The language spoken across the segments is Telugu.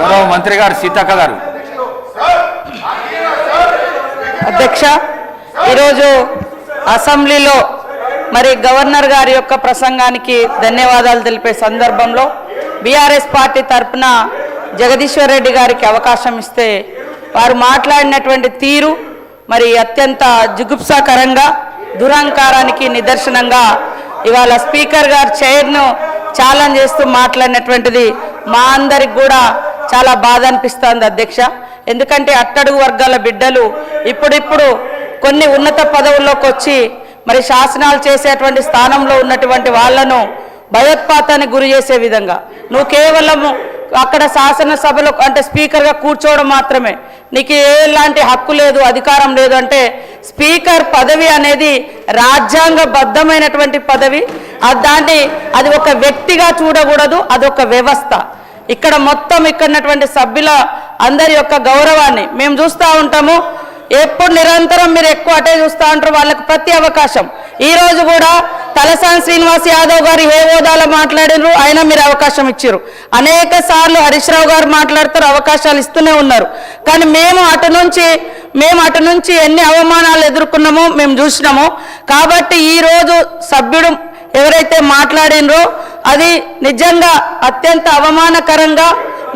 గౌరవ మంత్రి గారు సీతక్క గారు. అధ్యక్ష, ఈరోజు అసెంబ్లీలో మరి గవర్నర్ గారి యొక్క ప్రసంగానికి ధన్యవాదాలు తెలిపే సందర్భంలో బీఆర్ఎస్ పార్టీ తరఫున జగదీశ్వర్ రెడ్డి గారికి అవకాశం ఇస్తే వారు మాట్లాడినటువంటి తీరు మరి అత్యంత జుగుప్సాకరంగా దురహంకారానికి నిదర్శనంగా ఇవాళ స్పీకర్ గారు చైర్ను ఛాలెంజ్ చేస్తూ మాట్లాడినటువంటిది మా అందరికి కూడా చాలా బాధ అనిపిస్తుంది అధ్యక్ష. ఎందుకంటే అట్టడుగు వర్గాల బిడ్డలు ఇప్పుడిప్పుడు కొన్ని ఉన్నత పదవుల్లోకి వచ్చి మరి శాసనాలు చేసేటువంటి స్థానంలో ఉన్నటువంటి వాళ్లను భయోత్పాతానికి గురి చేసే విధంగా నువ్వు కేవలము అక్కడ శాసనసభలో అంటే స్పీకర్గా కూర్చోవడం మాత్రమే, నీకు ఎలాంటి హక్కు లేదు, అధికారం లేదు అంటే స్పీకర్ పదవి అనేది రాజ్యాంగబద్ధమైనటువంటి పదవి. అది ఒక వ్యక్తిగా చూడకూడదు, అదొక వ్యవస్థ. ఇక్కడ మొత్తం ఉన్నటువంటి సభ్యుల అందరి యొక్క గౌరవాన్ని మేము చూస్తూ ఉంటాము. ఎప్పుడు నిరంతరం మీరు ఎక్కువ అటే చూస్తూ ఉంటారు, వాళ్ళకు ప్రతి అవకాశం. ఈరోజు కూడా తలసాని శ్రీనివాస్ యాదవ్ గారు ఏ హోదాలో మాట్లాడినారు, అయినా మీరు అవకాశం ఇచ్చారు. అనేక సార్లు హరీష్ రావు గారు మాట్లాడుతారు, అవకాశాలు ఇస్తూనే ఉన్నారు. కానీ మేము అటు నుంచి ఎన్ని అవమానాలు ఎదుర్కొన్నామో మేము చూసినాము. కాబట్టి ఈరోజు సభ్యుడు ఎవరైతే మాట్లాడినరో అది నిజంగా అత్యంత అవమానకరంగా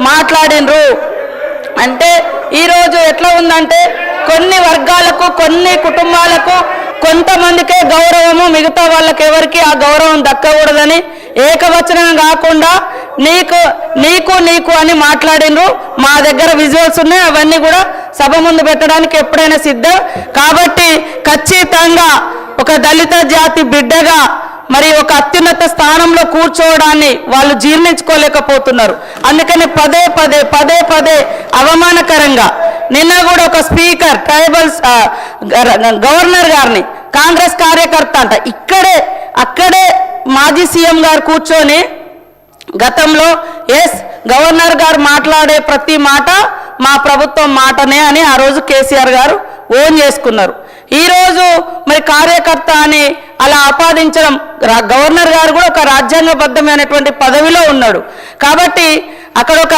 మాట్లాడినరు. అంటే ఈరోజు ఎట్లా ఉందంటే కొన్ని వర్గాలకు కొన్ని కుటుంబాలకు కొంతమందికే గౌరవము, మిగతా వాళ్ళకి ఎవరికి ఆ గౌరవం దక్కకూడదని ఏకవచనం కాకుండా నీకు అని మాట్లాడినరు. మా దగ్గర విజువల్స్ ఉన్నాయి, అవన్నీ కూడా సభ ముందు పెట్టడానికి ఎప్పుడైనా సిద్ధం. కాబట్టి ఖచ్చితంగా ఒక దళిత జాతి బిడ్డగా మరి ఒక అత్యున్నత స్థానంలో కూర్చోవడాన్ని వాళ్ళు జీర్ణించుకోలేకపోతున్నారు. అందుకని పదే అవమానకరంగా నిన్న కూడా ఒక స్పీకర్ ట్రైబల్స్ గవర్నర్ గారిని కాంగ్రెస్ కార్యకర్త అంట అక్కడే మాజీ సీఎం గారు కూర్చొని గతంలో గవర్నర్ గారు మాట్లాడే ప్రతి మాట మా ప్రభుత్వం మాటనే అని ఆ రోజు కేసీఆర్ గారు ఓన్ చేసుకున్నారు. ఈరోజు మరి కార్యకర్త అని అలా ఆపాదించడం, గవర్నర్ గారు కూడా ఒక రాజ్యాంగబద్ధమైనటువంటి పదవిలో ఉన్నాడు. కాబట్టి అక్కడ ఒక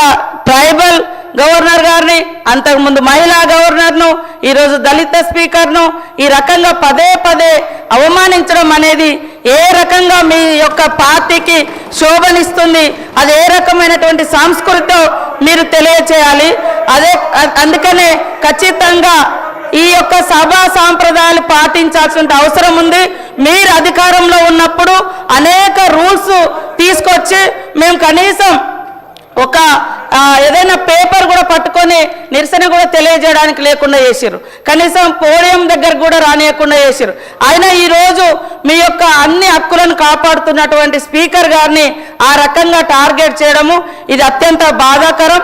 ట్రైబల్ గవర్నర్ గారిని, అంతకుముందు మహిళా గవర్నర్ను, ఈరోజు దళిత స్పీకర్ను ఈ రకంగా పదే అవమానించడం అనేది ఏ రకంగా మీ యొక్క పార్టీకి శోభనిస్తుంది, అది ఏ రకమైనటువంటి సంస్కృతితో మీరు తెలియచేయాలి. అందుకనే ఖచ్చితంగా ఈ యొక్క సభా సాంప్రదాయాలు పాటించాల్సిన అవసరం ఉంది. మీరు అధికారంలో ఉన్నప్పుడు అనేక రూల్స్ తీసుకొచ్చి మేము కనీసం ఒక ఏదైనా పేపర్ కూడా పట్టుకొని నిరసన కూడా తెలియజేయడానికి లేకుండా చేశారు. కనీసం పోడియం దగ్గర కూడా రానియకుండా చేశారు. అయినా ఈరోజు మీ యొక్క అన్ని హక్కులను కాపాడుతున్నటువంటి స్పీకర్ గారిని ఆ రకంగా టార్గెట్ చేయడము ఇది అత్యంత బాధాకరం.